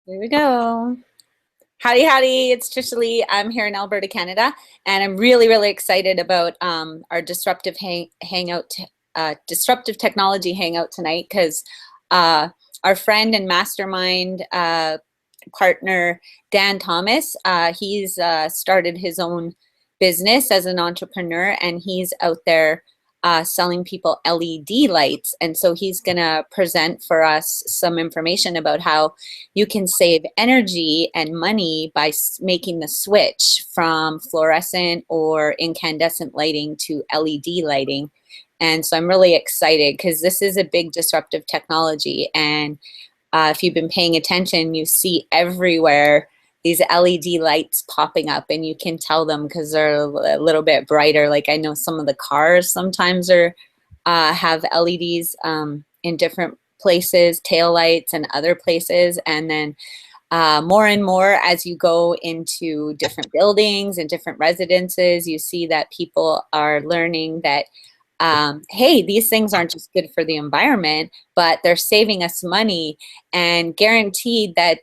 Here we go. Howdy, howdy. It's Trisha Lee. I'm here in Alberta, Canada, and I'm really excited about our disruptive hangout, disruptive technology hangout tonight because our friend and mastermind partner, Dan Thomas, he's started his own business as an entrepreneur, and he's out there selling people LED lights. And so he's going to present for us some information about how you can save energy and money by making the switch from fluorescent or incandescent lighting to LED lighting. And so I'm really excited because this is a big disruptive technology. And if you've been paying attention, you see everywhere these LED lights popping up, and you can tell them because they're a little bit brighter. Like I know some of the cars sometimes are have LEDs in different places, tail lights and other places. And then more and more as you go into different buildings and different residences, you see that people are learning that hey, these things aren't just good for the environment, but they're saving us money, and guaranteed that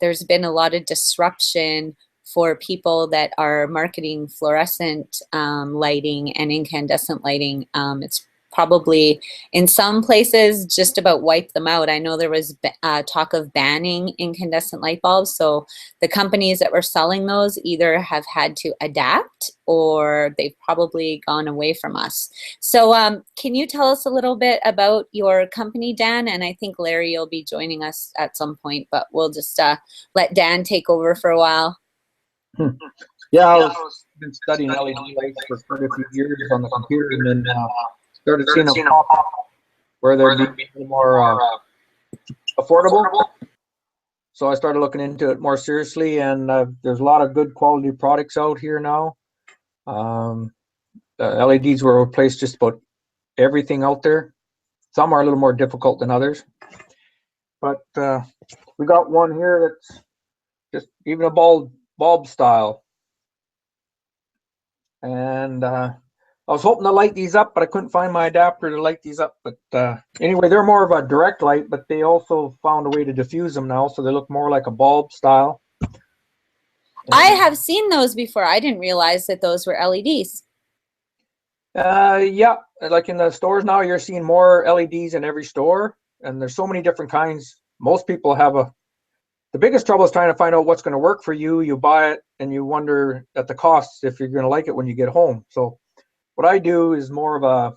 there's been a lot of disruption for people that are marketing fluorescent lighting and incandescent lighting. It's probably in some places just about wiped them out. I know there was talk of banning incandescent light bulbs, so the companies that were selling those either have had to adapt or they've probably gone away from us. So can you tell us a little bit about your company, Dan? And I think Larry will be joining us at some point, but we'll just let Dan take over for a while. Yeah, I've been studying LED lights for quite a few years on the computer, and then started seeing them pop up where they're be more affordable. So I started looking into it more seriously, and there's a lot of good quality products out here now. LEDs will replace just about everything out there. Some are a little more difficult than others, but we got one here that's just even a bulb style, and I was hoping to light these up, but I couldn't find my adapter to light these up. But anyway, they're more of a direct light, but they also found a way to diffuse them now, so they look more like a bulb style. I have seen those before. I didn't realize that those were LEDs. Yeah, like in the stores now, you're seeing more LEDs in every store, and there's so many different kinds. Most people have the biggest trouble is trying to find out what's going to work for you. You buy it, and you wonder at the costs if you're going to like it when you get home. So what I do is I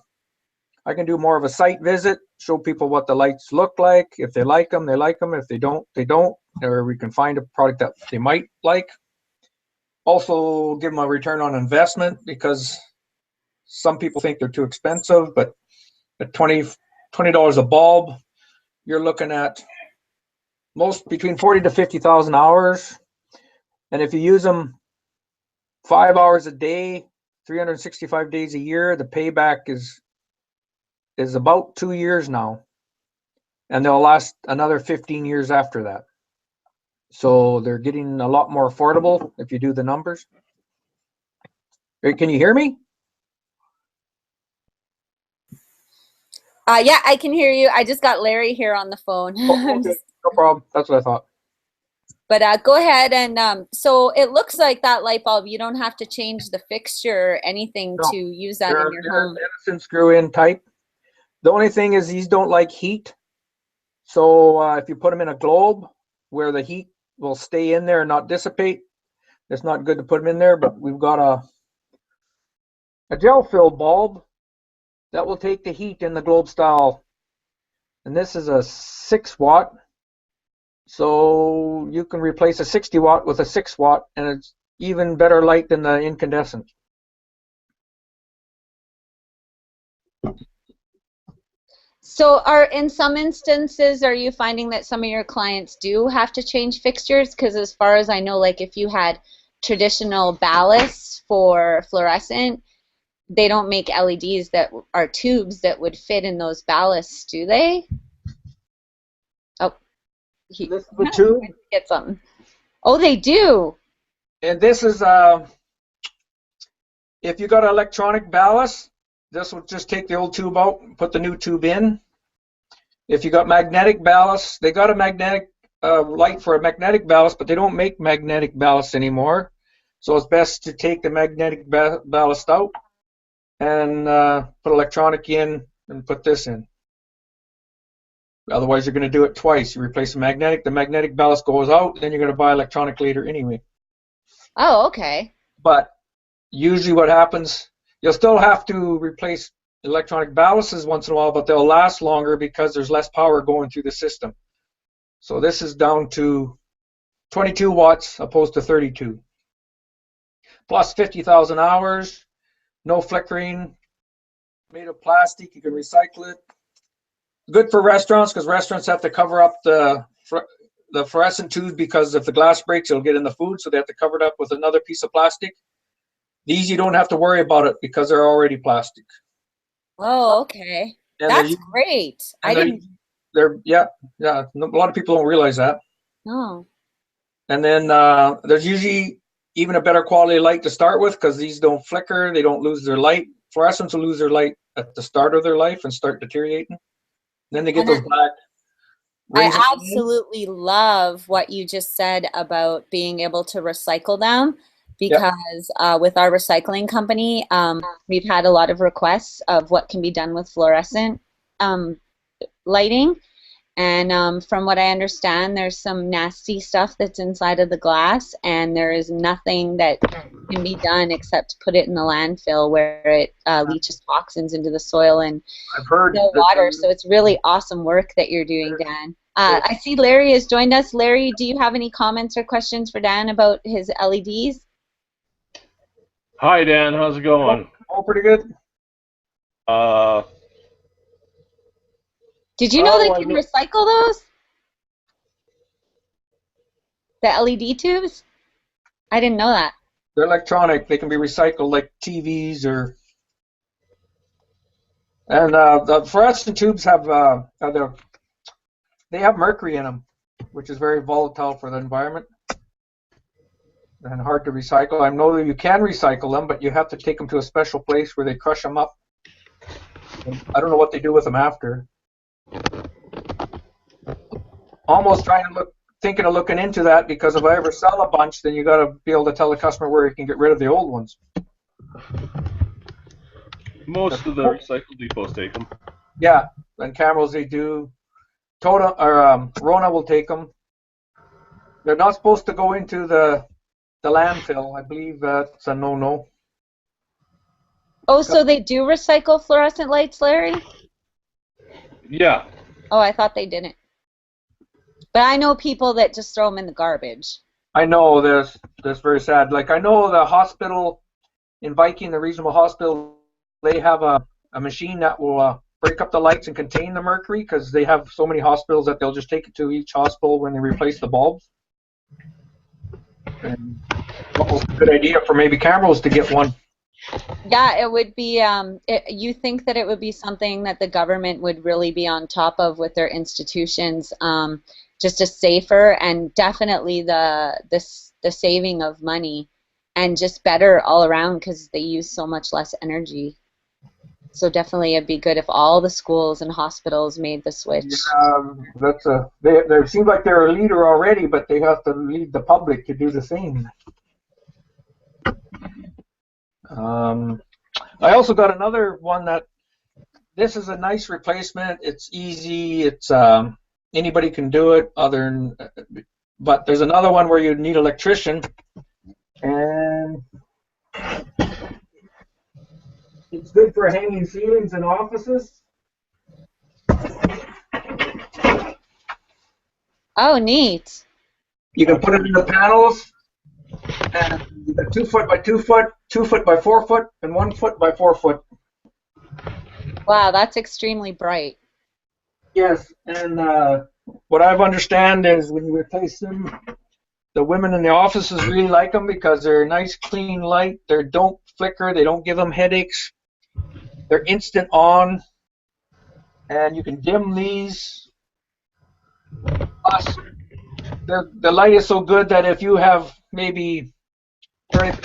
can do more of a site visit, show people what the lights look like. If they like them, they like them. If they don't, they don't. Or we can find a product that they might like. Also give them a return on investment, because some people think they're too expensive, but at $20 a bulb, you're looking at between 40 to 50,000 hours. And if you use them 5 hours a day, 365 days a year, the payback is about 2 years now, and they'll last another 15 years after that. So they're getting a lot more affordable if you do the numbers. Can you hear me? Yeah, I can hear you. I just got Larry here on the phone. Oh, okay. No problem. That's what I thought. But go ahead. And so it looks like that light bulb, you don't have to change the fixture or anything to use that in your home. Edison screw-in type. The only thing is these don't like heat. So if you put them in a globe where the heat will stay in there and not dissipate, it's not good to put them in there. But we've got a gel fill bulb that will take the heat in the globe style. And this is a 6-watt. So you can replace a 60-watt with a 6-watt, and it's even better light than the incandescent. So in some instances, are you finding that some of your clients do have to change fixtures? Because as far as I know, like if you had traditional ballasts for fluorescent, they don't make LEDs that are tubes that would fit in those ballasts, do they? Oh, this is the tube. Get something. Oh, they do. And this is if you got an electronic ballast, this will just take the old tube out and put the new tube in. If you got magnetic ballast, they got a magnetic light for a magnetic ballast, but they don't make magnetic ballast anymore. So it's best to take the magnetic ballast out and put electronic in and put this in. Otherwise, you're going to do it twice. You replace the magnetic ballast goes out, then you're going to buy electronic later anyway. Oh, okay. But usually what happens, you'll still have to replace electronic ballasts once in a while, but they'll last longer because there's less power going through the system. So this is down to 22 watts opposed to 32. Plus 50,000 hours, no flickering, made of plastic, you can recycle it. Good for restaurants because restaurants have to cover up the fluorescent tube because if the glass breaks, it'll get in the food, so they have to cover it up with another piece of plastic. These you don't have to worry about it because they're already plastic. Oh, okay. And That's great. I didn't. Yeah. A lot of people don't realize that. No. And then there's usually even a better quality light to start with because these don't flicker, they don't lose their light. Fluorescents will lose their light at the start of their life and start deteriorating. Then they get those black rings. I absolutely love what you just said about being able to recycle them because with our recycling company, we've had a lot of requests of what can be done with fluorescent lighting. And from what I understand, there's some nasty stuff that's inside of the glass, and there is nothing that can be done except put it in the landfill where it leaches toxins into the soil and no water. So it's really awesome work that you're doing, Dan. I see Larry has joined us. Larry, do you have any comments or questions for Dan about his LEDs? Hi, Dan. How's it going? Oh, pretty good. Did you know they can recycle those? The LED tubes? I didn't know that. They're electronic. They can be recycled like TVs or. And the fluorescent tubes have they have mercury in them, which is very volatile for the environment and hard to recycle. I know that you can recycle them, but you have to take them to a special place where they crush them up. I don't know what they do with them after. Almost thinking of looking into that because if I ever sell a bunch, then you got to be able to tell the customer where you can get rid of the old ones. Most of the recycle depots take them. Yeah, and Camels they do. Totem or Rona will take them. They're not supposed to go into the landfill. I believe that's a no-no. Oh, so they do recycle fluorescent lights, Larry? Yeah. Oh, I thought they didn't. But I know people that just throw them in the garbage. I know that's very sad. Like I know the hospital in Viking, the regional hospital, they have a machine that will break up the lights and contain the mercury because they have so many hospitals that they'll just take it to each hospital when they replace the bulbs. And what was a good idea for maybe Camrose to get one? Yeah, it would be. You think that it would be something that the government would really be on top of with their institutions, just a safer and definitely the saving of money, and just better all around because they use so much less energy. So definitely, it'd be good if all the schools and hospitals made the switch. Yeah, they seem like they're a leader already, but they have to lead the public to do the same. I also got another one that this is a nice replacement. It's easy. It's anybody can do it. But there's another one where you need an electrician, and it's good for hanging ceilings in offices. Oh, neat. You can put it in the panels, and 2 foot by 2 foot, 2 foot by 4 foot, and 1 foot by 4 foot. Wow, that's extremely bright. Yes, and what I've understand is when you replace them, the women in the offices really like them because they're a nice, clean light. They don't flicker. They don't give them headaches. They're instant on, and you can dim these. Plus, the light is so good that if you have maybe with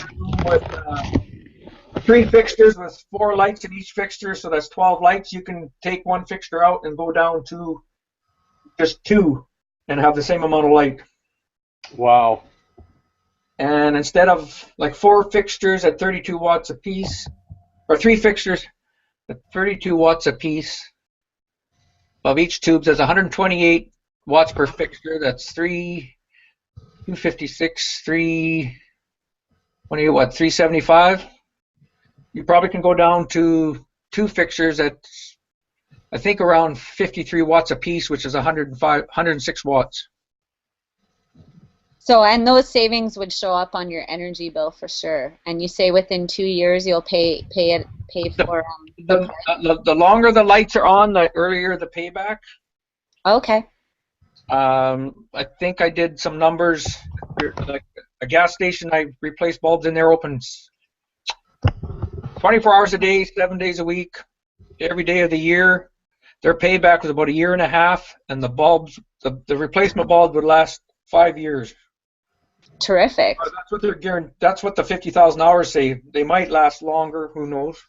3 fixtures with 4 lights in each fixture, so that's 12 lights, you can take 1 fixture out and go down to just 2 and have the same amount of light. Wow. And instead of like 4 fixtures at 32 watts a piece, or 3 fixtures at 32 watts a piece, of each tube, there's 128 watts per fixture. That's 256, 328, what, 375? You probably can go down to 2 fixtures at, I think, around 53 watts a piece, which is 106 watts. So, and those savings would show up on your energy bill for sure. And you say within 2 years you'll pay for The longer the lights are on, the earlier the payback. Okay. I think I did some numbers. Like a gas station, I replaced bulbs in there, opens 24 hours a day, 7 days a week, every day of the year. Their payback was about 1.5 years, and the bulbs, the replacement bulb would last 5 years. Terrific. That's what they're guaranteed. That's what the 50,000 hours say. They might last longer. Who knows?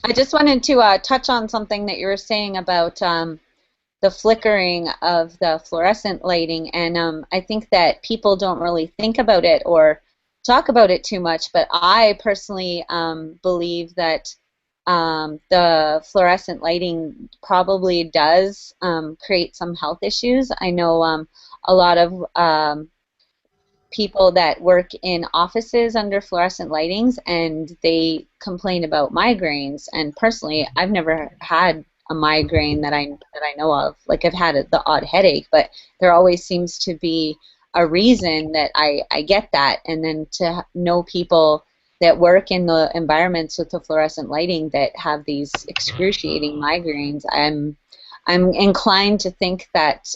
I just wanted to touch on something that you were saying about the flickering of the fluorescent lighting, and I think that people don't really think about it or talk about it too much, but I personally believe that the fluorescent lighting probably does create some health issues. I know a lot of people that work in offices under fluorescent lightings, and they complain about migraines. And personally, I've never had a migraine that I know of. Like, I've had the odd headache, but there always seems to be a reason that I get that. And then to know people that work in the environments with the fluorescent lighting that have these excruciating migraines, I'm inclined to think that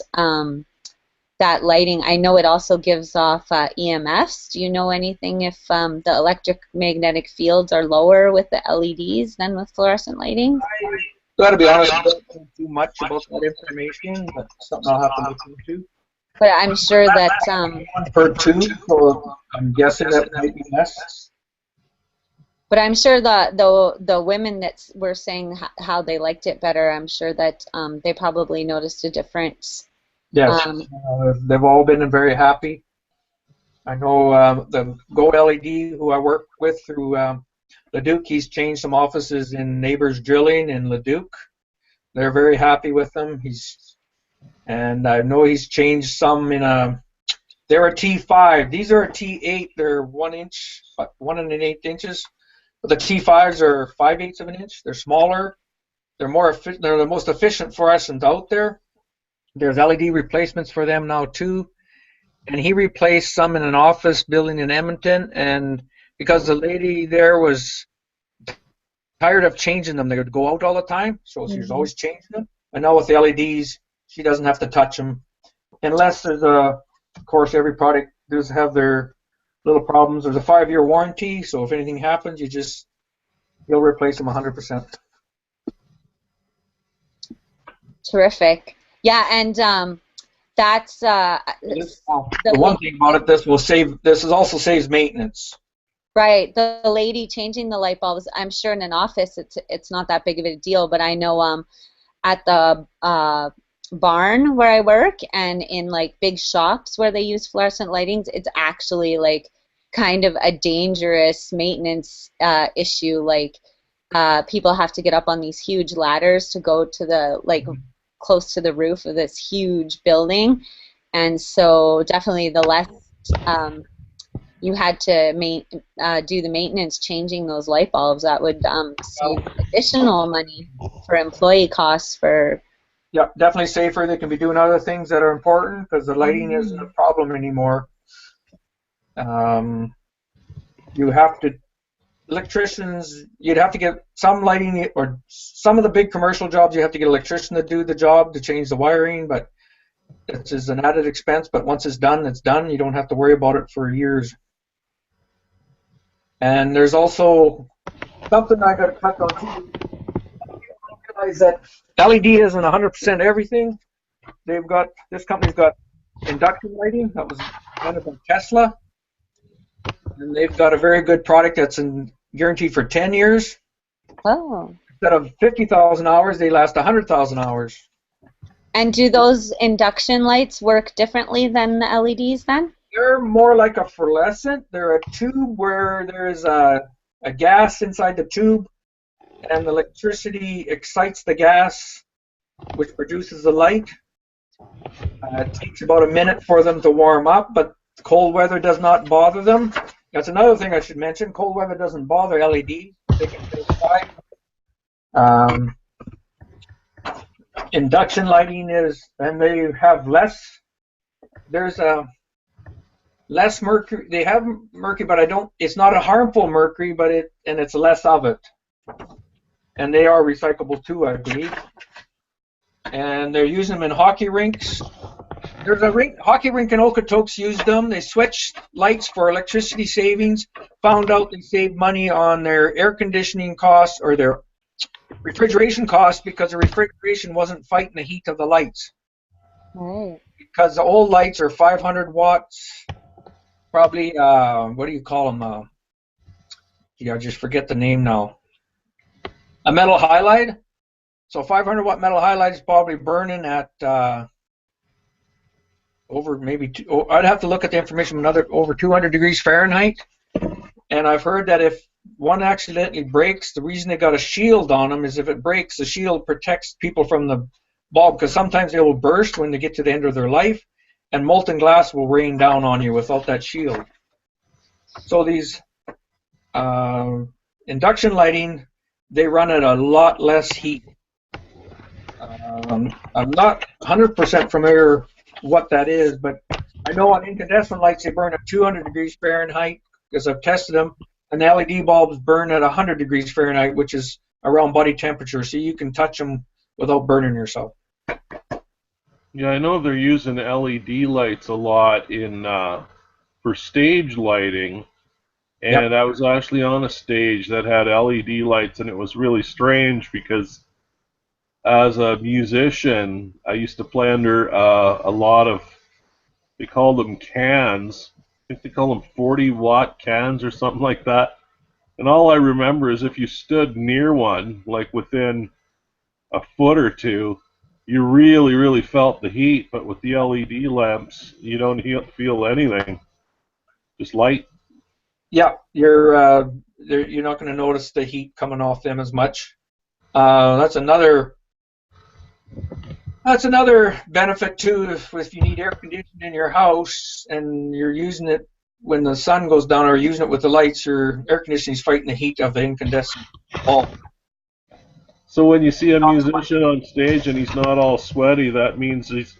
that lighting, I know it also gives off EMFs. Do you know anything if the electromagnetic fields are lower with the LEDs than with fluorescent lighting? I gotta be honest, I don't know too much about that information, but something I'll have to look into. But I'm sure that Per tube, so I'm guessing that might be less. But I'm sure the women that were saying how they liked it better, I'm sure that they probably noticed a difference. Yes, they've all been very happy. I know the Go LED, who I work with through Leduc, he's changed some offices in Neighbors Drilling in Leduc. They're very happy with them. And I know he's changed some in they're a T5. These are a T8. They're 1 inch, 1 1/8 inches. But the T5s are 5/8 of an inch. They're smaller. They're they're the most efficient fluorescent out there. There's LED replacements for them now too. And he replaced some in an office building in Edmonton, and because the lady there was tired of changing them, they would go out all the time, so she was always changing them. And now with the LEDs, she doesn't have to touch them, unless there's of course, every product does have their little problems. There's a 5-year warranty, so if anything happens, you'll replace them 100%. Terrific. Yeah, and that's the one thing about it. This also saves maintenance. Right. The lady changing the light bulbs, I'm sure in an office it's not that big of a deal, but I know at the barn where I work and in like big shops where they use fluorescent lightings, it's actually like kind of a dangerous maintenance issue. Like people have to get up on these huge ladders to go to the close to the roof of this huge building, and so definitely the less you had to do the maintenance changing those light bulbs, that would save additional money for employee costs for. Yeah, definitely safer. They can be doing other things that are important because the lighting isn't a problem anymore. You have to, electricians, you'd have to get some lighting, or some of the big commercial jobs, you have to get an electrician to do the job to change the wiring, but it's an added expense. But once it's done, it's done. You don't have to worry about it for years. And there's also something I got to touch on too. Realize that LED isn't 100% everything. This company's got induction lighting that was invented by Tesla, and they've got a very good product that's guaranteed for 10 years. Oh. Instead of 50,000 hours, they last 100,000 hours. And do those induction lights work differently than the LEDs then? They're more like a fluorescent. They're a tube where there's a gas inside the tube, and the electricity excites the gas, which produces the light. It takes about a minute for them to warm up, but cold weather does not bother them. That's another thing I should mention. Cold weather doesn't bother LEDs. They can stay inside. Induction lighting is, and they have less. There's less mercury. They have mercury, but it's not a harmful mercury, but it's less of it. And they are recyclable too, I believe. And they're using them in hockey rinks. There's a hockey rink in Okotoks used them. They switched lights for electricity savings, found out they saved money on their air conditioning costs or their refrigeration costs because the refrigeration wasn't fighting the heat of the lights. Right. Because the old lights are 500 watts, probably, what do you call them? I just forget the name now. A metal halide. So 500 watt metal halide is probably burning at over maybe I'd have to look at the information, over 200 degrees Fahrenheit. And I've heard that if one accidentally breaks, the reason they got a shield on them is if it breaks, the shield protects people from the bulb, because sometimes they will burst when they get to the end of their life, and molten glass will rain down on you without that shield. So these induction lighting, they run at a lot less heat. I'm not 100% familiar what that is, but I know on incandescent lights they burn at 200 degrees Fahrenheit because I've tested them, and the LED bulbs burn at 100 degrees Fahrenheit, which is around body temperature, so you can touch them without burning yourself. Yeah, I know they're using LED lights a lot in for stage lighting, and I was actually on a stage that had LED lights, and it was really strange because as a musician, I used to play under a lot of, they call them cans. I think they call them 40-watt cans or something like that. And all I remember is if you stood near one, like within a foot or two, you really, really felt the heat. But with the LED lamps, you don't feel anything, just light. Yeah, you're not going to notice the heat coming off them as much. That's another benefit too. If you need air conditioning in your house and you're using it when the sun goes down, or using it with the lights, your air conditioning is fighting the heat of the incandescent bulb. So when you see a musician on stage and he's not all sweaty, that means he's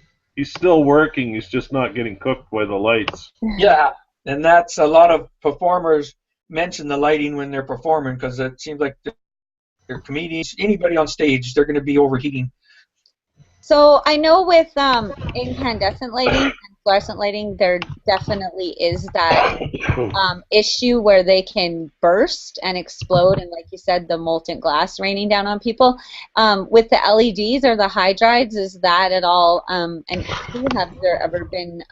still working. He's just not getting cooked by the lights. Yeah, and that's a lot of performers mention the lighting when they're performing, because it seems like they're comedians. Anybody on stage, they're going to be overheating. So I know with incandescent lighting and fluorescent lighting, there definitely is that issue where they can burst and explode, and like you said, the molten glass raining down on people. With the LEDs or the hydrides, is that at all an issue? Have there ever been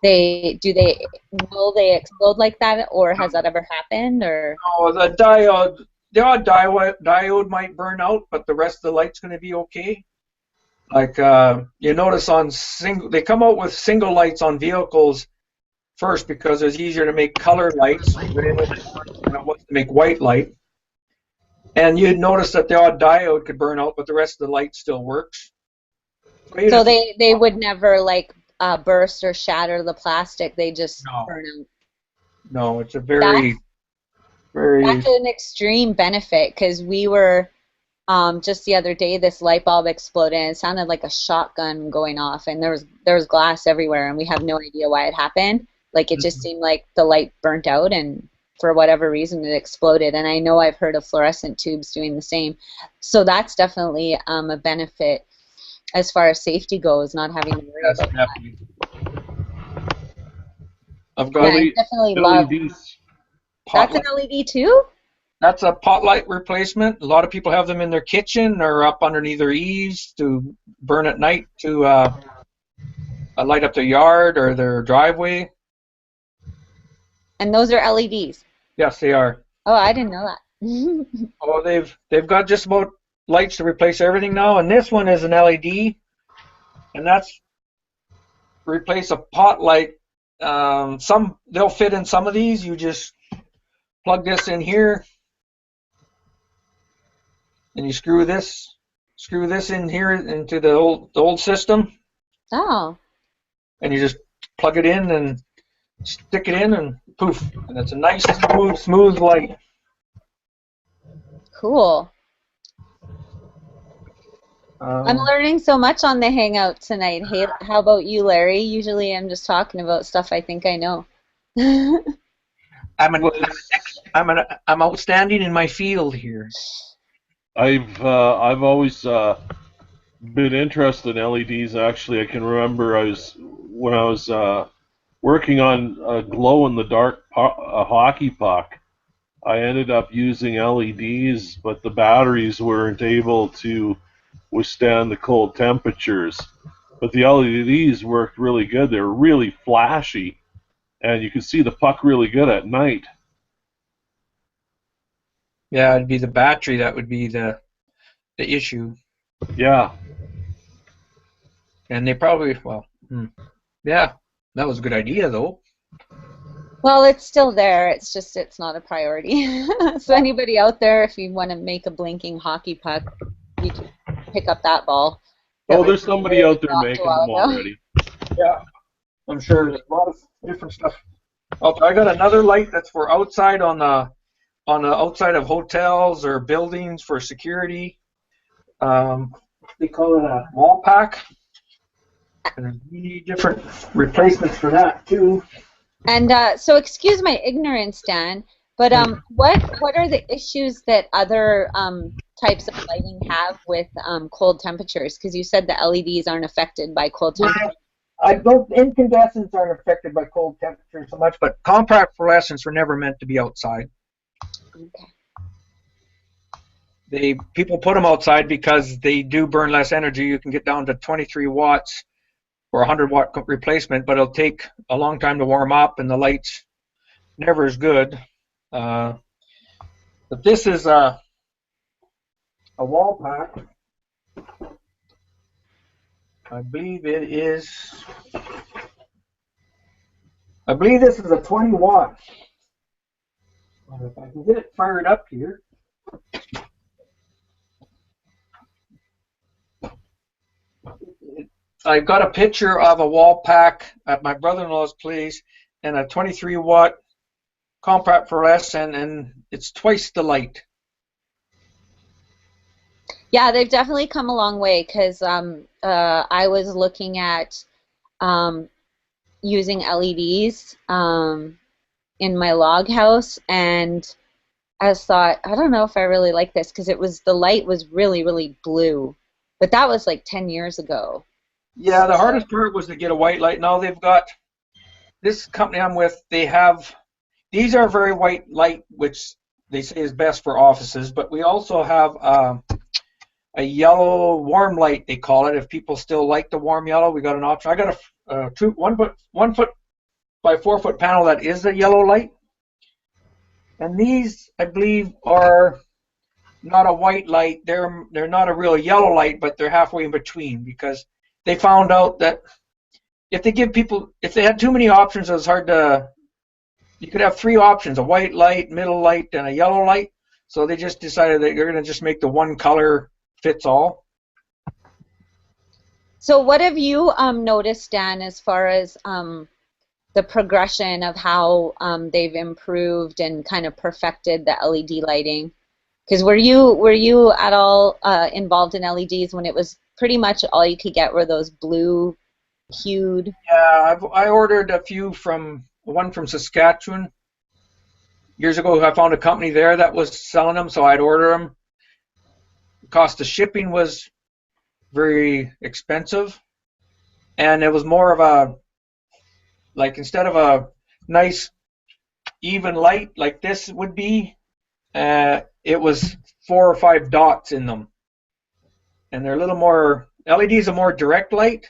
will they explode like that, or has that ever happened? Or no, the odd diode might burn out, but the rest of the light's going to be okay. Like you notice they come out with single lights on vehicles first because it's easier to make color lights than it was to make white light. And you'd notice that the odd diode could burn out, but the rest of the light still works. So they would never like burst or shatter the plastic. They just burn out. No, it's a very that's an extreme benefit, because we were just the other day, this light bulb exploded and it sounded like a shotgun going off, and there was glass everywhere, and we have no idea why it happened. Like, it just seemed like the light burnt out, and for whatever reason it exploded. And I know I've heard of fluorescent tubes doing the same. So that's definitely a benefit as far as safety goes, not having to worry about that. I've got definitely LEDs. That's an LED too? That's a pot light replacement. A lot of people have them in their kitchen or up underneath their eaves to burn at night to light up their yard or their driveway. And those are LEDs? Yes, they are. Oh, I didn't know that. Oh, they've got just about lights to replace everything now, and this one is an LED. and that's replace a pot light. Some they'll fit in some of these. You just plug this in here, and you screw this in here into the old system, Oh, and you just plug it in and stick it in, and poof, and it's a nice smooth light. cool. I'm learning so much on the Hangout tonight. Hey, how about you, Larry? Usually I'm just talking about stuff I think I know. I'm outstanding in my field here. I've always been interested in LEDs. Actually, I can remember when I was working on a glow-in-the-dark hockey puck. I ended up using LEDs, but the batteries weren't able to withstand the cold temperatures. But the LEDs worked really good. They were really flashy, and you could see the puck really good at night. Yeah, it'd be the battery that would be the issue. Yeah. And they probably, yeah, that was a good idea though. Well, it's still there. It's just it's not a priority. So anybody out there, if you want to make a blinking hockey puck, you can pick up that ball. Oh, there's somebody out there making them already. Yeah, I'm sure there's a lot of different stuff. Oh, I got another light that's for outside on the outside of hotels or buildings for security. They call it a wall pack. And there's many different replacements for that too. And so, excuse my ignorance, Dan, but what are the issues that other types of lighting have with cold temperatures? Because you said the LEDs aren't affected by cold temperatures. Incandescents aren't affected by cold temperatures so much, but compact fluorescents were never meant to be outside. Okay. People put them outside because they do burn less energy. You can get down to 23 watts or 100-watt replacement, but it'll take a long time to warm up, and the light's never as good. But this is a wall pack. I believe this is a 20 watt. If I can get it fired up here. I got a picture of a wall pack at my brother-in-law's place and a 23 watt compact fluorescent, and it's twice the light. Yeah, they've definitely come a long way because I was looking at using LEDs in my log house, and I thought, I don't know if I really like this because the light was really, really blue. But that was like 10 years ago. Yeah, the hardest part was to get a white light. Now they've got, this company I'm with, these are very white light, which they say is best for offices, but we also have a yellow warm light, they call it. If people still like the warm yellow, we got an option. I got a 1 foot by 4 foot panel that is a yellow light. And these, I believe, are not a white light. They're not a real yellow light, but they're halfway in between, because they found out that if they had too many options, it was hard to, you could have 3 options, a white light, middle light, and a yellow light. So they just decided that you're going to just make the one color fits all. So what have you noticed, Dan, as far as the progression of how they've improved and kind of perfected the LED lighting? Because were you at all involved in LEDs when it was pretty much all you could get were those blue hued? Yeah, I ordered a few one from Saskatchewan. Years ago, I found a company there that was selling them, so I'd order them. The cost of shipping was very expensive, and it was more of a, like, instead of a nice even light like this would be, it was 4 or 5 dots in them, and they're a little more, LED's a more direct light,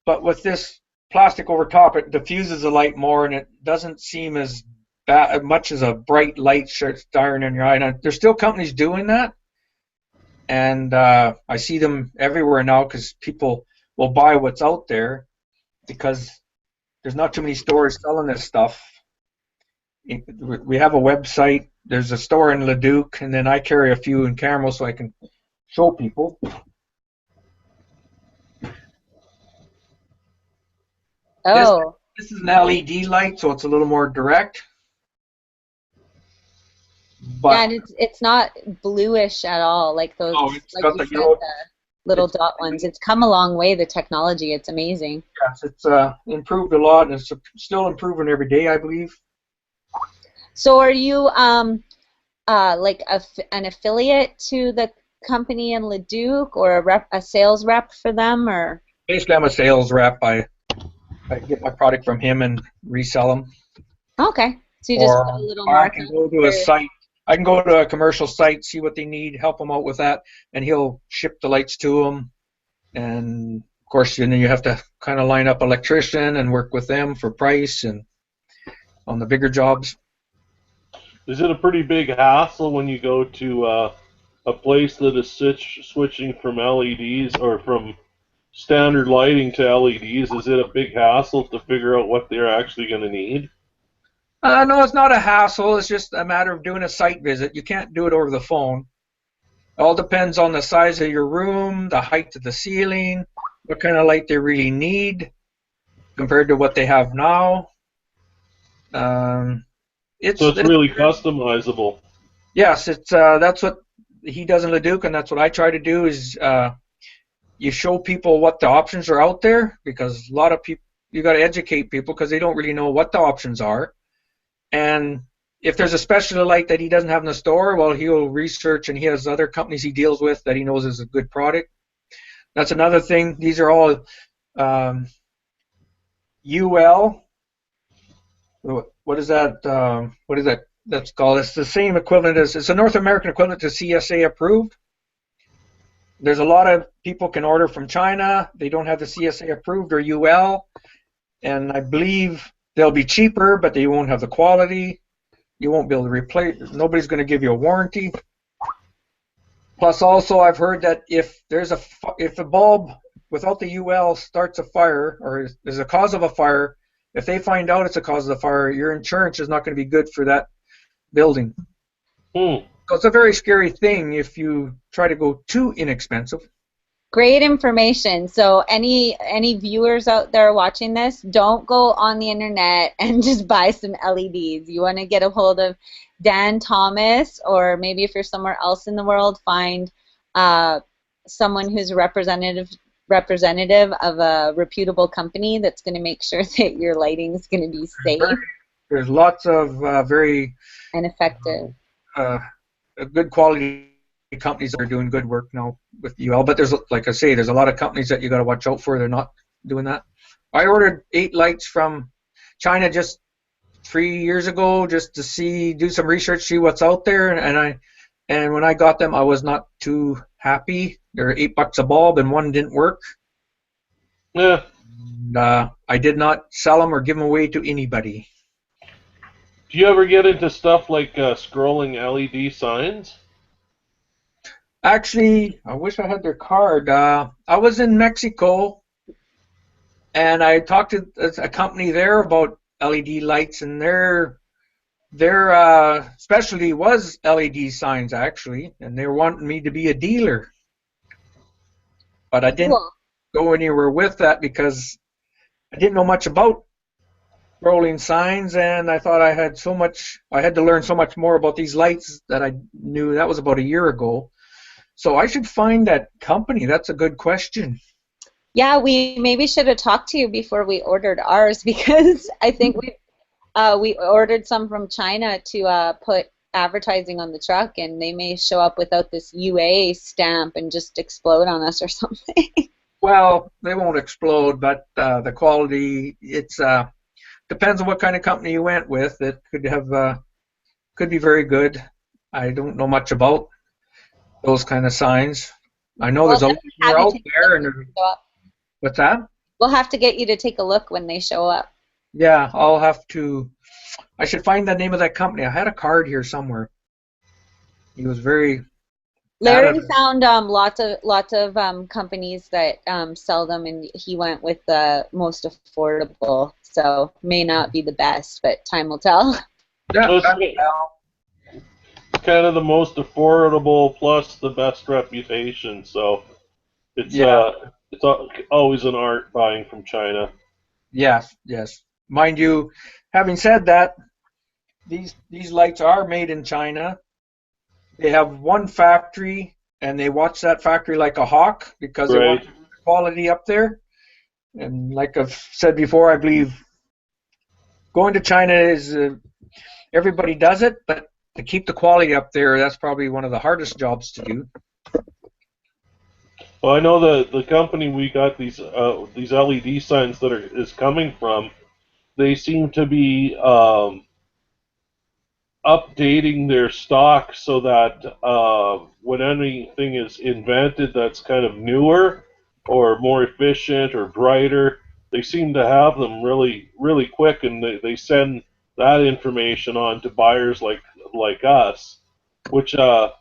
but with this plastic over top, it diffuses the light more, and it doesn't seem as much as a bright light staring in your eye. And there's still companies doing that, and I see them everywhere now because people will buy what's out there because there's not too many stores selling this stuff. We have a website. There's a store in Leduc, and then I carry a few in Carmel so I can show people. Oh. This is an LED light, so it's a little more direct. But Yeah, and it's not bluish at all like those. oh, it's like got you the said, yellow. the little dot ones. It's come a long way. The technology. It's amazing. Yes, it's improved a lot, and it's still improving every day, I believe. So are you like an affiliate to the company in Leduc, or a sales rep for them, or? Basically, I'm a sales rep. I get my product from him and resell them. Okay, so you just put a little mark. I can go to a site. I can go to a commercial site, see what they need, help them out with that, and he'll ship the lights to them. And of course, then you have to kind of line up an electrician and work with them for price and on the bigger jobs. Is it a pretty big hassle when you go to a place that is switching from LEDs or from standard lighting to LEDs? Is it a big hassle to figure out what they're actually going to need? No, it's not a hassle. It's just a matter of doing a site visit. You can't do it over the phone. It all depends on the size of your room, the height of the ceiling, what kind of light they really need compared to what they have now. So it's really customizable. Yes, it's that's what he does in Leduc, and that's what I try to do. Is you show people what the options are out there, because a lot of people, you got to educate people because they don't really know what the options are. And if there's a specialty light that he doesn't have in the store, well, he'll research, and he has other companies he deals with that he knows is a good product. That's another thing. These are all UL. What is that? What is that? That's called. It's the same equivalent as, it's a North American equivalent to CSA approved. There's a lot of people can order from China. They don't have the CSA approved or UL, and I believe they'll be cheaper, but they won't have the quality. You won't be able to replace. Nobody's going to give you a warranty. Plus, also, I've heard that if a bulb without the UL starts a fire, or is a cause of a fire, if they find out it's a cause of the fire, your insurance is not going to be good for that building. So it's a very scary thing if you try to go too inexpensive. Great information. So any viewers out there watching this, don't go on the internet and just buy some LEDs. You want to get a hold of Dan Thomas, or maybe if you're somewhere else in the world, find someone who's a representative of a reputable company that's going to make sure that your lighting is going to be safe. There's lots of very and effective, good quality companies that are doing good work now with UL. But there's, like I say, there's a lot of companies that you got to watch out for. They're not doing that. I ordered 8 lights from China just 3 years ago, just to do some research, see what's out there, and when I got them, I was not too happy. They were $8 a bulb, and one didn't work. Yeah. And, I did not sell them or give them away to anybody. Do you ever get into stuff like scrolling LED signs? Actually, I wish I had their card. I was in Mexico, and I talked to a company there about LED lights, and their specialty was LED signs, actually, and they were wanting me to be a dealer. But I didn't go anywhere with that because I didn't know much about rolling signs, and I thought I had to learn so much more about these lights that I knew. That was about a year ago. So I should find that company. That's a good question. Yeah, we maybe should have talked to you before we ordered ours, because I think we ordered some from China to put advertising on the truck, and they may show up without this UA stamp and just explode on us or something. Well, they won't explode, but the quality, it's depends on what kind of company you went with. It could be very good. I don't know much about those kind of signs. I know there's a lot more out there. And what's that? We'll have to get you to take a look when they show up. Yeah, I should find the name of that company. I had a card here somewhere. He was very Larry found lots of companies that sell them, and he went with the most affordable. So may not be the best, but time will tell. Yeah, So it's kind of the most affordable plus the best reputation. So it's always an art buying from China. yes, yes. Mind you, having said that, these lights are made in China. They have one factory, and they watch that factory like a hawk because they want quality up there. And like I've said before, I believe going to China is everybody does it, but to keep the quality up there, that's probably one of the hardest jobs to do. Well, I know the company we got these LED signs that is coming from. They seem to be updating their stock so that when anything is invented that's kind of newer or more efficient or brighter, they seem to have them really quick, and they send that information on to buyers like us, which I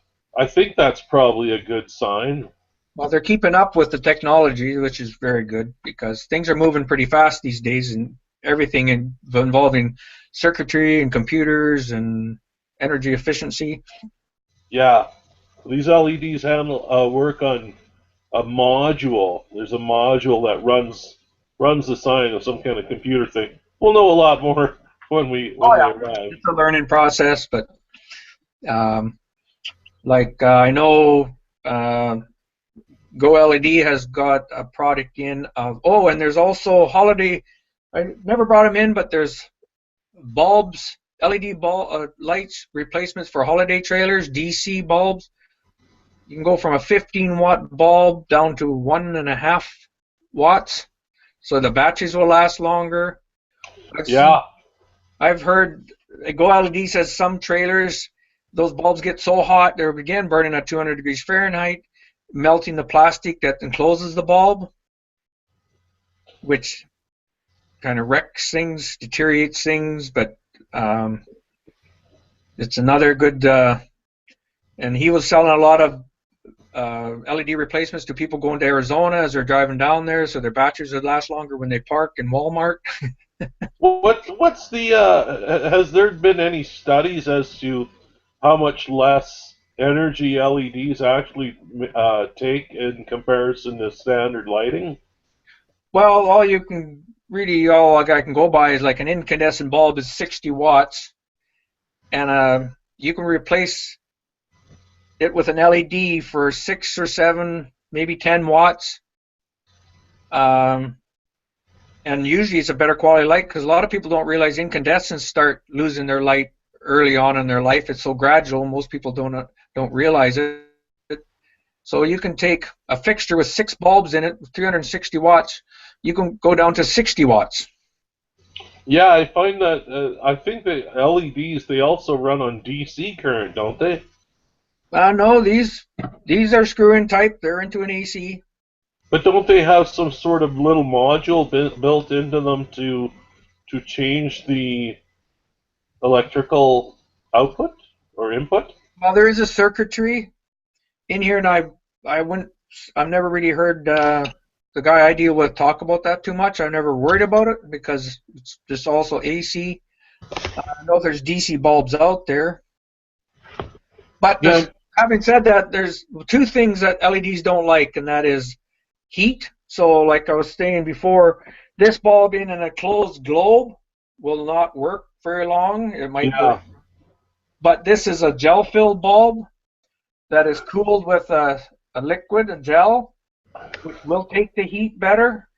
think that's probably a good sign. Well, they're keeping up with the technology, which is very good because things are moving pretty fast these days, and everything involving circuitry and computers and energy efficiency. Yeah, these LEDs handle work on a module. There's a module that runs the sign of some kind of computer thing. We'll know a lot more when we arrive. It's a learning process, but I know Go LED has got a product in of and there's also holiday. I never brought them in, but there's bulbs, LED lights replacements for holiday trailers, DC bulbs. You can go from a 15-watt bulb down to 1.5 watts, so the batteries will last longer. I've heard Go LED says some trailers, those bulbs get so hot they're again burning at 200 degrees Fahrenheit, melting the plastic that encloses the bulb, which kind of wrecks things, deteriorates things, but it's another good, and he was selling a lot of LED replacements to people going to Arizona as they're driving down there, so their batteries would last longer when they park in Walmart. What's the has there been any studies as to how much less energy LEDs actually take in comparison to standard lighting? Well, all I can go by is like an incandescent bulb is 60 watts, and you can replace it with an LED for 6 or 7, maybe 10 watts. And usually it's a better quality light because a lot of people don't realize incandescents start losing their light early on in their life. It's so gradual, most people don't realize it. So you can take a fixture with 6 bulbs in it, 360 watts. You can go down to 60 watts. Yeah, I find that I think that LEDs, they also run on DC current, don't they? No, these are screw-in type. They're into an AC. But don't they have some sort of little module built into them to change the electrical output or input? Well, there is a circuitry in here, and I've never really heard the guy I deal with talk about that too much. I've never worried about it because it's just also AC. I know there's DC bulbs out there, but having said that, there's 2 things that LEDs don't like, and that is heat. So like I was saying before, this bulb in a closed globe will not work very long. It might work. But this is a gel-filled bulb that is cooled with a liquid, a gel, which will take the heat better,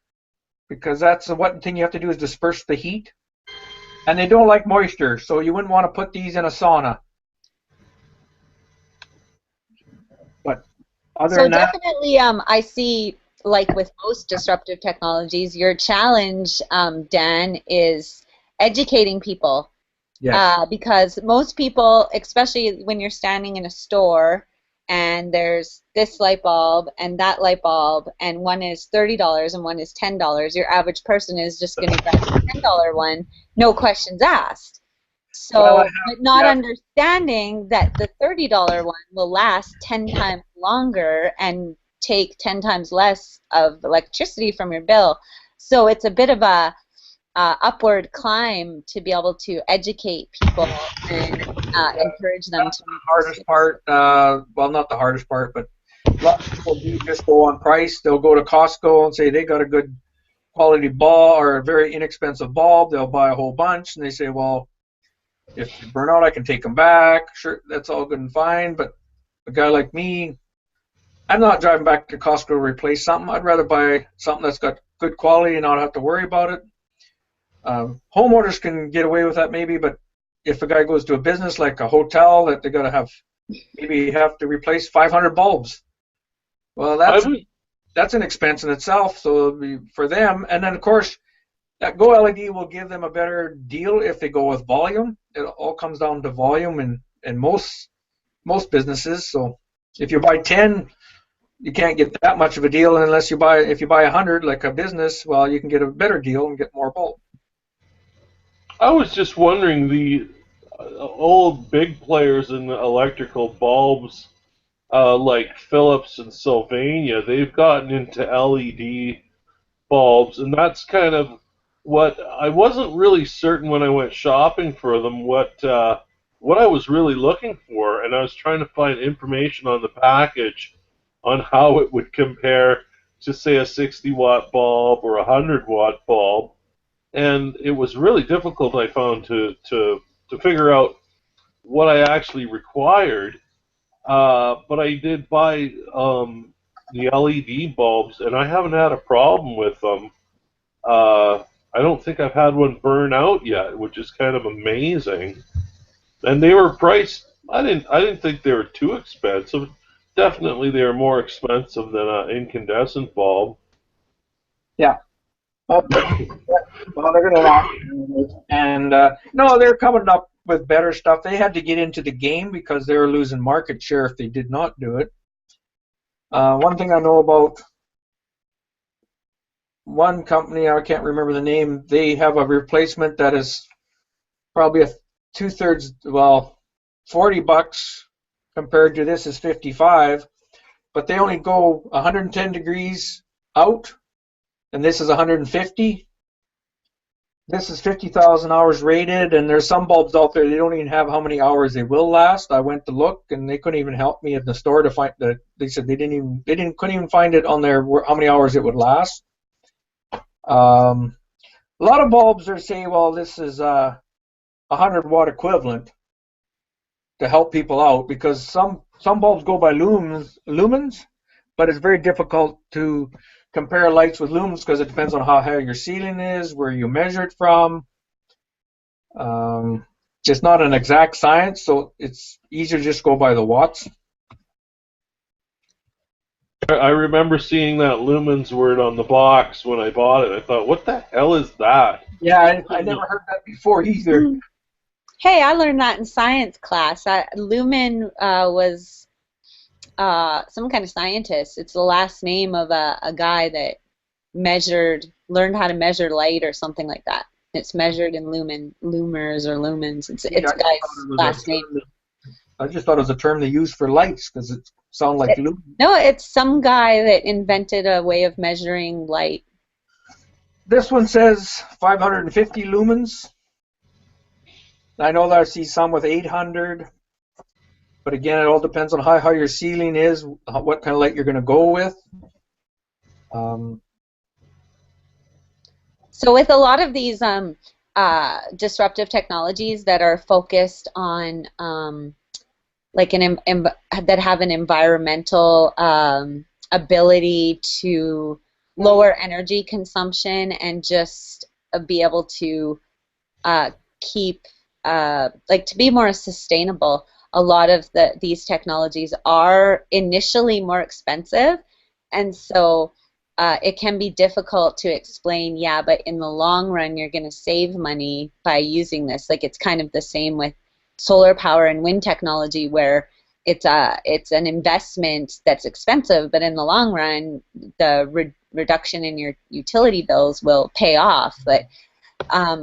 because that's the one thing you have to do is disperse the heat. And they don't like moisture, so you wouldn't want to put these in a sauna. But other than that, definitely, I see, like with most disruptive technologies, your challenge, Dan, is educating people. yes. Because most people, especially when you're standing in a store and there's this light bulb and that light bulb, and one is $30 and one is $10, your average person is just going to grab the $10 one, no questions asked. So, but not understanding that the $30 one will last 10 times longer and take 10 times less of electricity from your bill. So it's a bit of a upward climb to be able to educate people and encourage them That's to. the hardest part. Well, not the hardest part, but a lot of people do just go on price. They'll go to Costco and say they got a good quality bulb or a very inexpensive bulb. They'll buy a whole bunch, and they say, well, if they burn out, I can take them back. Sure, that's all good and fine, but a guy like me, I'm not driving back to Costco to replace something. I'd rather buy something that's got good quality and not have to worry about it. Homeowners can get away with that maybe, but if a guy goes to a business like a hotel that they got to have, maybe have to replace 500 bulbs. Well, that's an expense in itself. So it'll be for them, and then of course that Go LED will give them a better deal if they go with volume. It all comes down to volume in most businesses. So if you buy 10, you can't get that much of a deal unless if you buy 100 like a business. Well, you can get a better deal and get more bulb. I was just wondering, the old big players in the electrical bulbs, like Philips and Sylvania, they've gotten into LED bulbs, and that's kind of what I wasn't really certain when I went shopping for them, what I was really looking for, and I was trying to find information on the package on how it would compare to, say, a 60-watt bulb or a 100-watt bulb. And it was really difficult, I found, to figure out what I actually required. But I did buy the LED bulbs, and I haven't had a problem with them. I don't think I've had one burn out yet, which is kind of amazing. And they were priced. I didn't think they were too expensive. Definitely, they are more expensive than an incandescent bulb. Yeah. Well, they're going to last. And no, they're coming up with better stuff. They had to get into the game because they were losing market share if they did not do it. One thing I know about one company, I can't remember the name, they have a replacement that is probably a two-thirds, well, $40 compared to this is 55, but they only go 110 degrees out, and this is 150. This is 50,000 hours rated, and there's some bulbs out there, they don't even have how many hours they will last. I went to look, and they couldn't even help me at the store to find that. They said couldn't even find it on there how many hours it would last. A lot of bulbs are saying, well, this is a 100-watt equivalent to help people out, because some bulbs go by lumens, but it's very difficult to compare lights with lumens because it depends on how high your ceiling is, where you measure it from. It's not an exact science, so it's easier to just go by the watts. I remember seeing that lumens word on the box when I bought it. I thought, what the hell is that? Yeah, I never heard that before either. Hey, I learned that in science class. Lumen was some kind of scientist. It's the last name of a guy that learned how to measure light or something like that. It's measured in lumers or lumens. It's a guy's last name. I just thought it was a term they use for lights because it sounds like lumens. No, it's some guy that invented a way of measuring light. This one says 550 lumens. I know that I see some with 800, but again, it all depends on how high your ceiling is, what kind of light you're going to go with. So with a lot of these disruptive technologies that are focused on that have an environmental ability to lower energy consumption and just be able to keep to be more sustainable, a lot of these technologies are initially more expensive, and so it can be difficult to explain, yeah, but in the long run you're going to save money by using this. Like, it's kind of the same with solar power and wind technology, where it's an investment that's expensive, but in the long run the reduction in your utility bills will pay off. But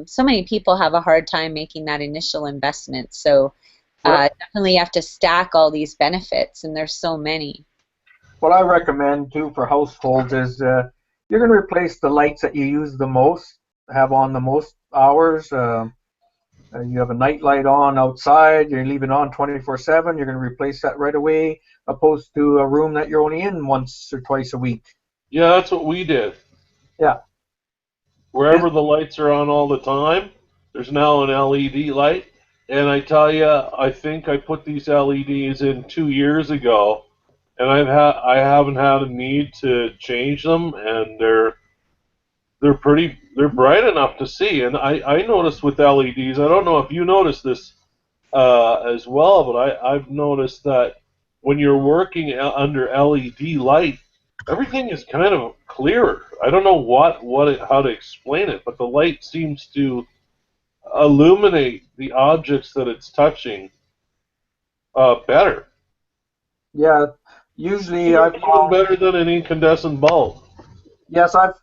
so many people have a hard time making that initial investment, so definitely you have to stack all these benefits, and there's so many. what I recommend too for households is you're going to replace the lights that you use the most, have on the most hours. You have a night light on outside, you leave it on 24/7, you're going to replace that right away, opposed to a room that you're only in once or twice a week. Yeah, that's what we did. Yeah. Wherever the lights are on all the time, there's now an LED light. And I tell you, I think I put these LEDs in 2 years ago, and I haven't had a need to change them, and they're bright enough to see. And I noticed with LEDs, I don't know if you noticed this as well, but I've noticed that when you're working under LED light, everything is kind of clearer. I don't know how to explain it, but the light seems to illuminate the objects that it's touching better. Yeah, usually Even better than an incandescent bulb. Yes, I've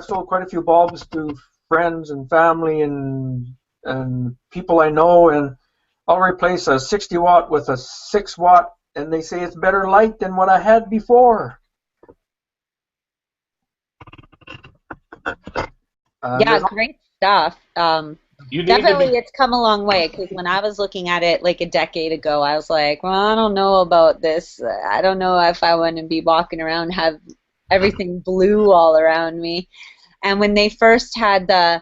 sold quite a few bulbs to friends and family and people I know, and I'll replace a 60 watt with a 6 watt, and they say it's better light than what I had before. Yeah, great stuff. Definitely, it's come a long way, because when I was looking at it like a decade ago, I was like, well, I don't know about this. I don't know if I want to be walking around have everything blue all around me. And when they first had the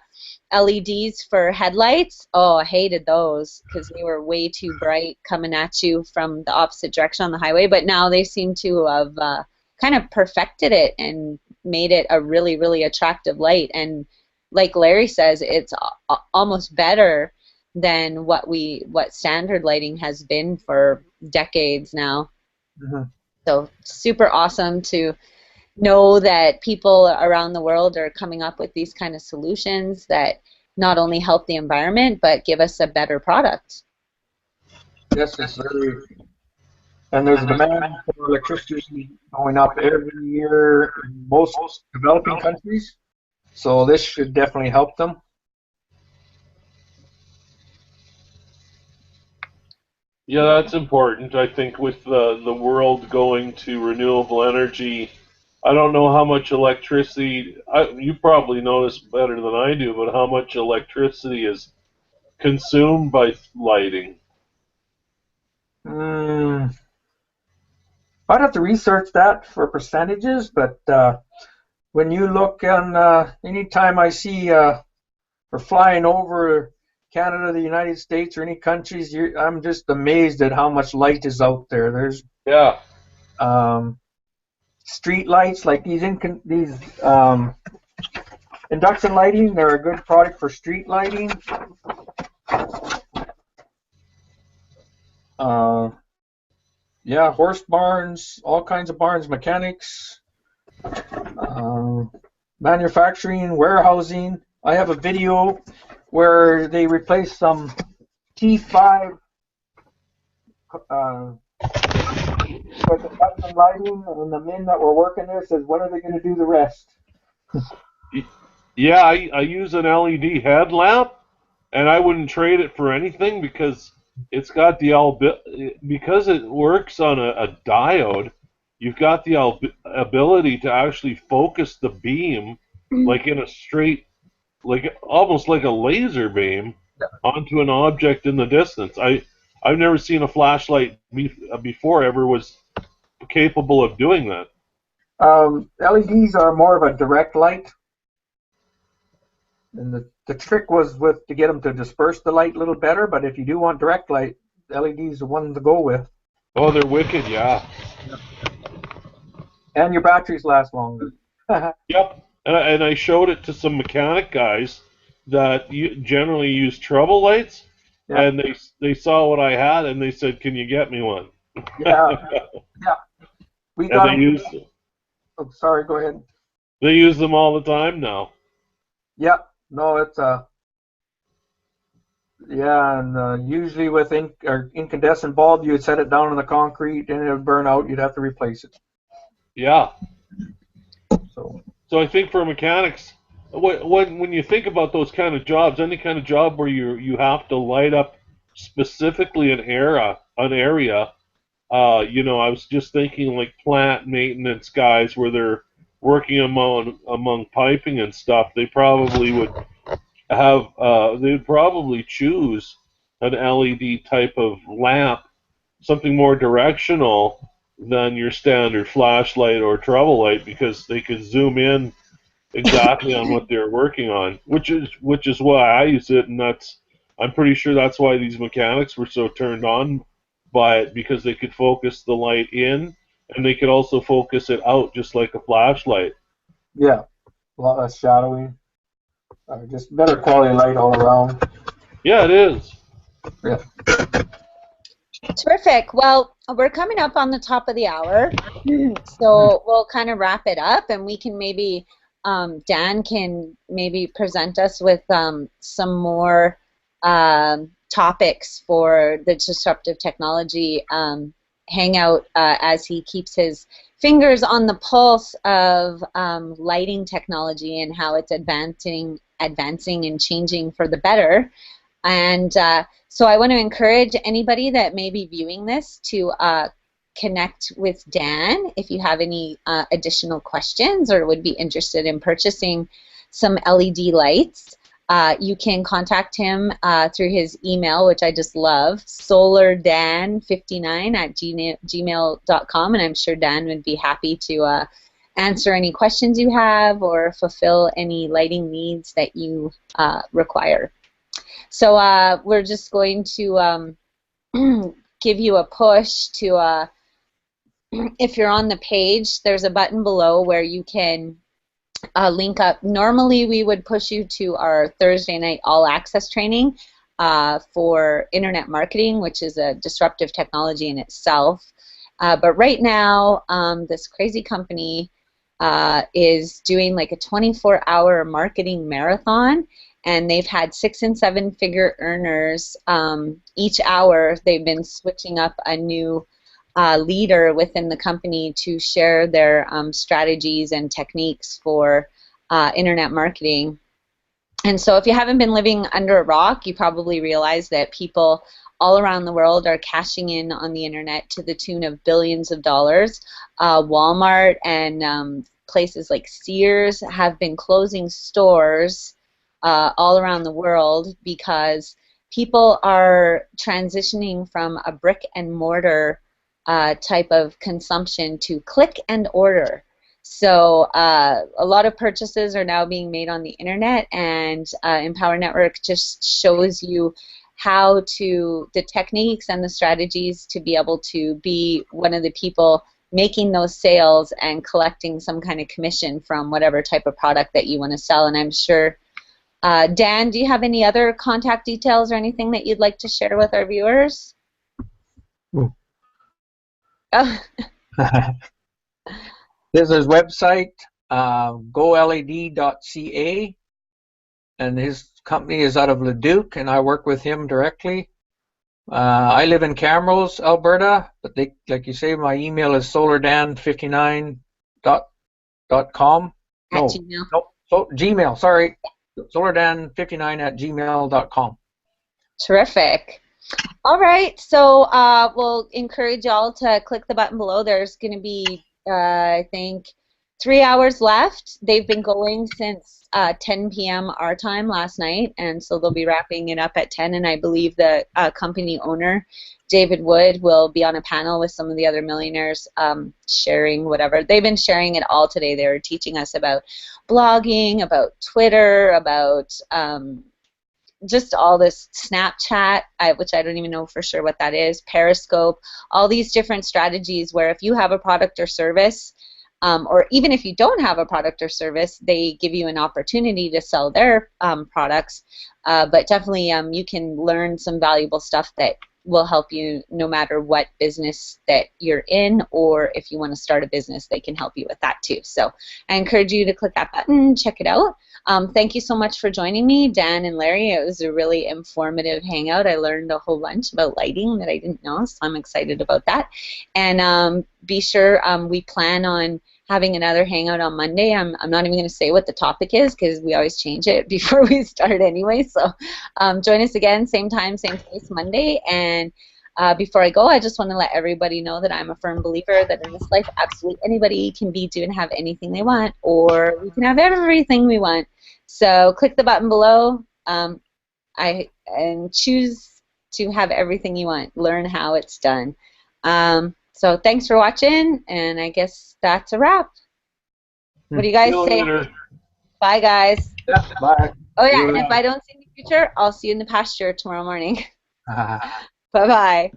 LEDs for headlights, oh, I hated those because they were way too bright coming at you from the opposite direction on the highway. But now they seem to have kind of perfected it and made it a really, really attractive light. And like Larry says, it's almost better than what standard lighting has been for decades now. Mm-hmm. So super awesome to know that people around the world are coming up with these kind of solutions that not only help the environment but give us a better product. Yes, it's very, and there's a demand for electricity going up every year in most developing countries. So this should definitely help them. Yeah, that's important. I think with the world going to renewable energy, I don't know how much electricity, you probably notice better than I do, but how much electricity is consumed by lighting. I'd have to research that for percentages, but when you look on, anytime I see or flying over Canada, the United States, or any countries, I'm just amazed at how much light is out there. There's street lights like these induction lighting. They're a good product for street lighting. Yeah, horse barns, all kinds of barns, mechanics, manufacturing, warehousing. I have a video where they replaced some T5 with the custom lighting, and the men that were working there says, when are they going to do the rest? Yeah, I use an LED headlamp, and I wouldn't trade it for anything because it's got because it works on a diode. You've got the ability to actually focus the beam like in a straight, like almost like a laser beam onto an object in the distance. I've never seen a flashlight before ever was capable of doing that. LEDs are more of a direct light, and the trick was to get them to disperse the light a little better. But if you do want direct light, LEDs are one to go with. Oh, they're wicked, yeah. And your batteries last longer. Yep, and I showed it to some mechanic guys that generally use trouble lights, and they saw what I had and they said, "Can you get me one?" Yeah, yeah. We got and they use them. Oh, sorry, go ahead. They use them all the time now. Yeah, no, it's yeah, and usually with incandescent bulb, you would set it down on the concrete and it would burn out. You'd have to replace it. Yeah. So I think for mechanics, when you think about those kind of jobs, any kind of job where you have to light up specifically an area, You know, I was just thinking like plant maintenance guys where they're working among piping and stuff. They probably would have they'd probably choose an LED type of lamp, something more directional than your standard flashlight or trouble light, because they could zoom in exactly on what they're working on, which is why I use it, and that's I'm pretty sure that's why these mechanics were so turned on by it, because they could focus the light in and they could also focus it out just like a flashlight. Yeah, a lot less shadowing. Just better quality light all around. Yeah, it is. Yeah. Terrific. Well, we're coming up on the top of the hour, so we'll kind of wrap it up, and we can maybe, Dan can maybe present us with some more topics for the Disruptive Technology Hangout as he keeps his fingers on the pulse of lighting technology and how it's advancing and changing for the better. And so I want to encourage anybody that may be viewing this to connect with Dan if you have any additional questions or would be interested in purchasing some LED lights. You can contact him through his email, which I just love, solardan59@gmail.com, and I'm sure Dan would be happy to answer any questions you have or fulfill any lighting needs that you require. So we're just going to give you a push to, if you're on the page, there's a button below where you can link up. Normally we would push you to our Thursday night all access training for internet marketing, which is a disruptive technology in itself. But right now, this crazy company is doing like a 24-hour marketing marathon, and they've had 6- and 7-figure earners each hour. They've been switching up a new leader within the company to share their strategies and techniques for internet marketing. And so if you haven't been living under a rock, you probably realize that people all around the world are cashing in on the internet to the tune of billions of dollars. Walmart and places like Sears have been closing stores all around the world because people are transitioning from a brick and mortar type of consumption to click and order. So a lot of purchases are now being made on the internet, and Empower Network just shows you how to, the techniques and the strategies to be able to be one of the people making those sales and collecting some kind of commission from whatever type of product that you want to sell. And I'm sure, Dan, do you have any other contact details or anything that you'd like to share with our viewers? Oh. There's his website, goled.ca, and his company is out of Leduc, and I work with him directly. I live in Camrose, Alberta, but like you say, my email is solardan59.com. No, Gmail. no, Gmail, sorry. solardan59@gmail.com. Terrific. All right, so we'll encourage y'all to click the button below. There's going to be, I think, 3 hours left. They've been going since 10 p.m. our time last night, and so they'll be wrapping it up at 10, and I believe the company owner, David Wood, will be on a panel with some of the other millionaires sharing whatever. They've been sharing it all today. They were teaching us about blogging, about Twitter, about just all this Snapchat, which I don't even know for sure what that is, Periscope, all these different strategies where if you have a product or service, or even if you don't have a product or service, they give you an opportunity to sell their products. But definitely you can learn some valuable stuff that will help you no matter what business that you're in, or if you want to start a business, they can help you with that too. So I encourage you to click that button, check it out. Thank you so much for joining me, Dan and Larry. It was a really informative hangout. I learned a whole bunch about lighting that I didn't know, so I'm excited about that. And be sure we plan on having another hangout on Monday. I'm not even going to say what the topic is because we always change it before we start anyway. So join us again, same time, same place, Monday. And Before I go, I just want to let everybody know that I'm a firm believer that in this life, absolutely anybody can be, do, and have anything they want, or we can have everything we want. So click the button below and choose to have everything you want. Learn how it's done. So thanks for watching, and I guess that's a wrap. What do you guys See you say? later. Bye, guys. Yeah, bye. Oh, yeah, and if I don't see you in the future, I'll see you in the pasture tomorrow morning. Bye-bye.